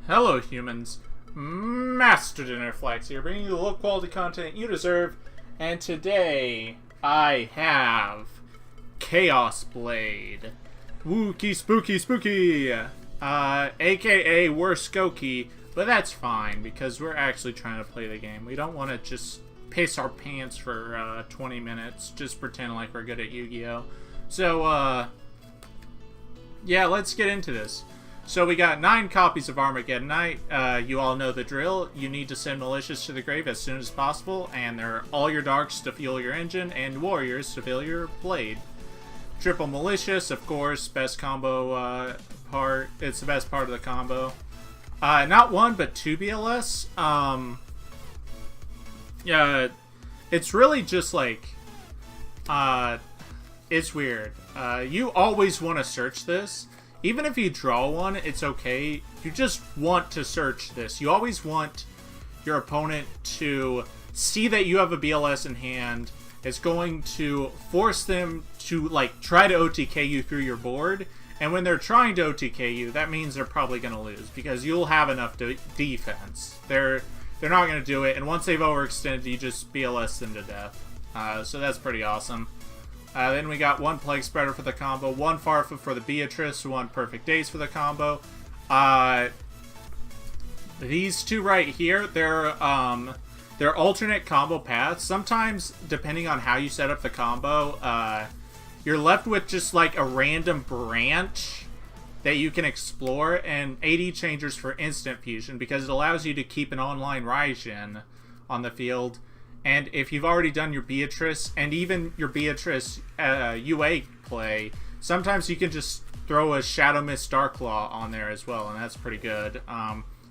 Hello humans, Master DinnerFlax here, bringing you the low quality content you deserve, and today I have Chaos Blade. Wookie spooky spooky! AKA we're Skokie, but that's fine because we're actually trying to play the game. We don't want to just piss our pants for 20 minutes, just pretend like we're good at Yu-Gi-Oh! So, yeah, let's get into this. So we got 9 copies of Armageddonite. You all know the drill. You need to send militias to the grave as soon as possible, and they're all your darks to fuel your engine, and warriors to fill your blade. Triple malicious, of course, best combo part. It's the best part of the combo. Not 1, but 2 BLS. Yeah, it's really just like, it's weird. You always want to search this. Even if you draw one, it's okay. You just want to search this. You always want your opponent to see that you have a BLS in hand. It's going to force them to, like, try to OTK you through your board. And when they're trying to OTK you, that means they're probably going to lose, because you'll have enough defense. They're not going to do it, and once they've overextended, you just BLS them to death. So that's pretty awesome. Then we got 1 Plague Spreader for the combo, 1 Farfa for the Beatrice, 1 Perfect Daze for the combo. These 2 right here, they're alternate combo paths. Sometimes, depending on how you set up the combo, you're left with just like a random branch that you can explore, and AD Changers for instant fusion, because it allows you to keep an online Raijin on the field. And if you've already done your Beatrice, and even your Beatrice UA play, sometimes you can just throw a Shadow Mist Darklaw on there as well, and that's pretty good.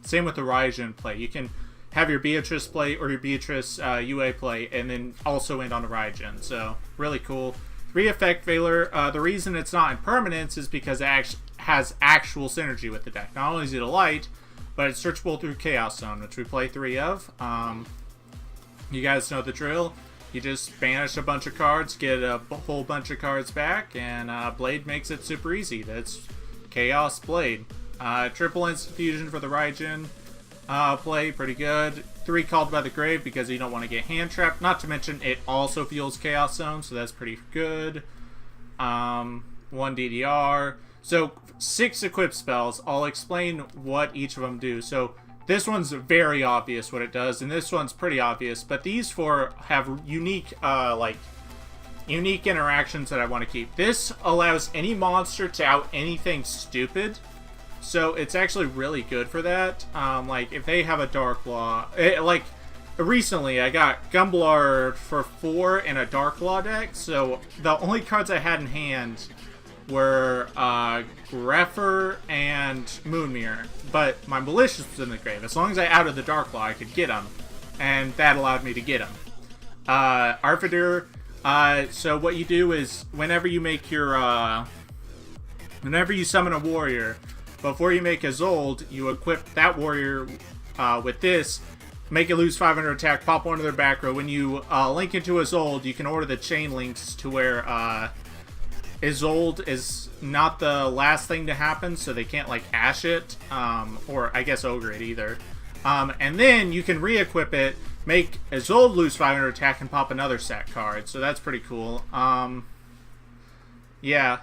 Same with the Raijin play. You can have your Beatrice play or your Beatrice UA play, and then also end on a Raijin. So, really cool. 3 Effect Veiler. The reason it's not in permanence is because it has actual synergy with the deck. Not only is it a light, but it's searchable through Chaos Zone, which we play 3 of. You guys know the drill. You just banish a bunch of cards, get a whole bunch of cards back, and Blade makes it super easy. That's Chaos Blade. Triple Instant Fusion for the Raijin play, pretty good. 3 Called by the Grave because you don't want to get hand trapped. Not to mention it also fuels Chaos Zone, so that's pretty good. 1 DDR. So 6 equip spells. I'll explain what each of them do. So this one's very obvious what it does, and this one's pretty obvious, but these 4 have unique interactions that I want to keep. This allows any monster to out anything stupid, so it's actually really good for that. Like, if they have a Darklaw, like, recently I got Gumblar for 4 in a Darklaw deck, so the only cards I had in hand were Greffer and Moonmirror, but my Malicious was in the grave. As long as I outed the Darklaw, I could get them, and that allowed me to get them. Arfidur, so what you do is, whenever you make your, whenever you summon a warrior, before you make Isolde, you equip that warrior with this, make it lose 500 attack, pop one to their back row. When you link into Isolde, you can order the chain links to where Isolde is not the last thing to happen, so they can't, like, Ash it, or I guess Ogre it either. And then you can re-equip it, make Isolde lose 500 attack, and pop another sack card, so that's pretty cool. Yeah.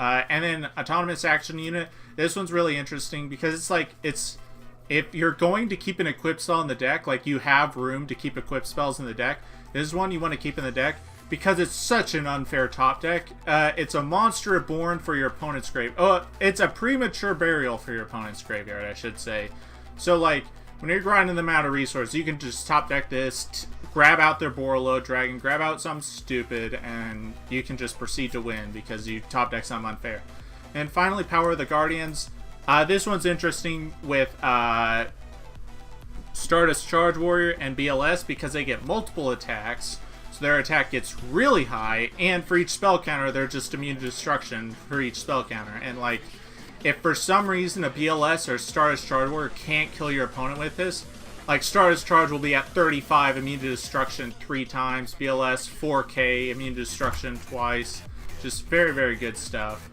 And then Autonomous Action Unit. This one's really interesting because it's like, if you're going to keep an equip spell in the deck, like you have room to keep equip spells in the deck, this is one you want to keep in the deck. Because it's such an unfair top deck. It's a monster reborn for your opponent's grave. Oh, it's a premature burial for your opponent's graveyard, I should say. So, like, when you're grinding them out of resources, you can just top deck this, grab out their Borreload Dragon, grab out something stupid, and you can just proceed to win because you top deck something unfair. And finally, Power of the Guardians. This one's interesting with Stardust Charge Warrior and BLS because they get multiple attacks. So their attack gets really high, and for each spell counter, they're just immune to destruction for each spell counter. And, like, if for some reason a BLS or Stardust Charge Warrior can't kill your opponent with this, like, Stardust Charge will be at 35, immune to destruction 3 times, BLS 4k, immune to destruction twice. Just very, very good stuff.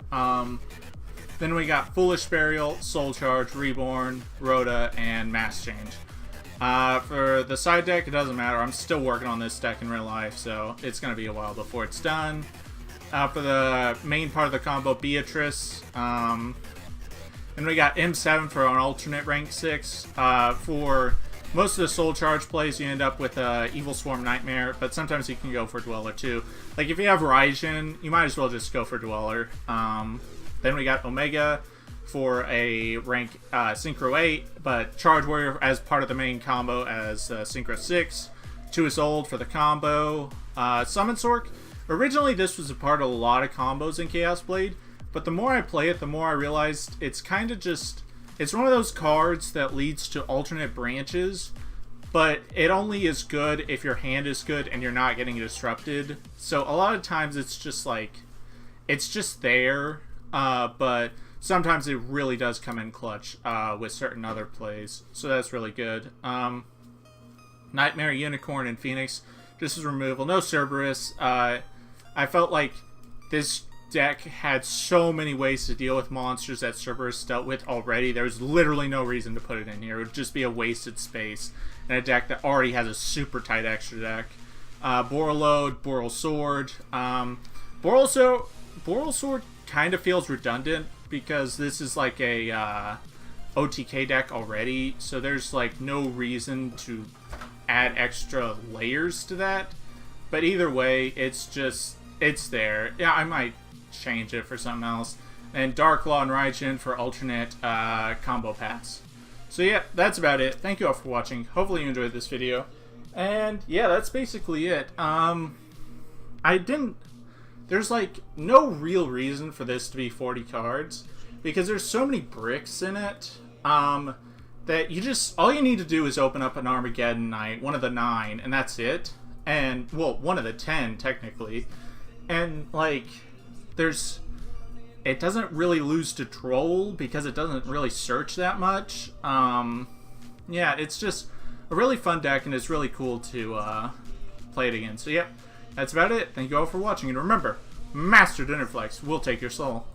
Then we got Foolish Burial, Soul Charge, Reborn, Rhoda, and Mass Change. For the side deck, it doesn't matter. I'm still working on this deck in real life, so it's going to be a while before it's done. For the main part of the combo, Beatrice. And we got M7 for an alternate rank 6. For most of the Soul Charge plays, you end up with Evil Swarm Nightmare, but sometimes you can go for Dweller too. Like if you have Raijin, you might as well just go for Dweller. Then we got Omega for a rank Synchro 8, but Charge Warrior as part of the main combo as Synchro 6. 2 is old for the combo. Summon Sork. Originally this was a part of a lot of combos in Chaos Blade, but the more I play it, the more I realized it's kind of just... It's one of those cards that leads to alternate branches, but it only is good if your hand is good and you're not getting disrupted. So a lot of times it's just like... It's just there, but sometimes it really does come in clutch with certain other plays. So that's really good. Nightmare, Unicorn, and Phoenix. This is removal. No Cerberus. I felt like this deck had so many ways to deal with monsters that Cerberus dealt with already. There's literally no reason to put it in here. It would just be a wasted space in a deck that already has a super tight extra deck. Borreload, Boral Sword. Boral Sword kind of feels redundant because this is like a OTK deck already, so there's like no reason to add extra layers to that. But either way, it's there. Yeah, I might change it for something else. And Dark Law and Raijin for alternate combo paths. So yeah, that's about it. Thank you all for watching. Hopefully you enjoyed this video. And yeah, that's basically it. There's like no real reason for this to be 40 cards because there's so many bricks in it that all you need to do is open up an Armageddon Knight, one of the 9, and that's it. And well, one of the 10 technically. And like it doesn't really lose to Troll because it doesn't really search that much. Yeah, it's just a really fun deck and it's really cool to play it again. So yeah, that's about it. Thank you all for watching, and remember, Master DinnerFlax will take your soul.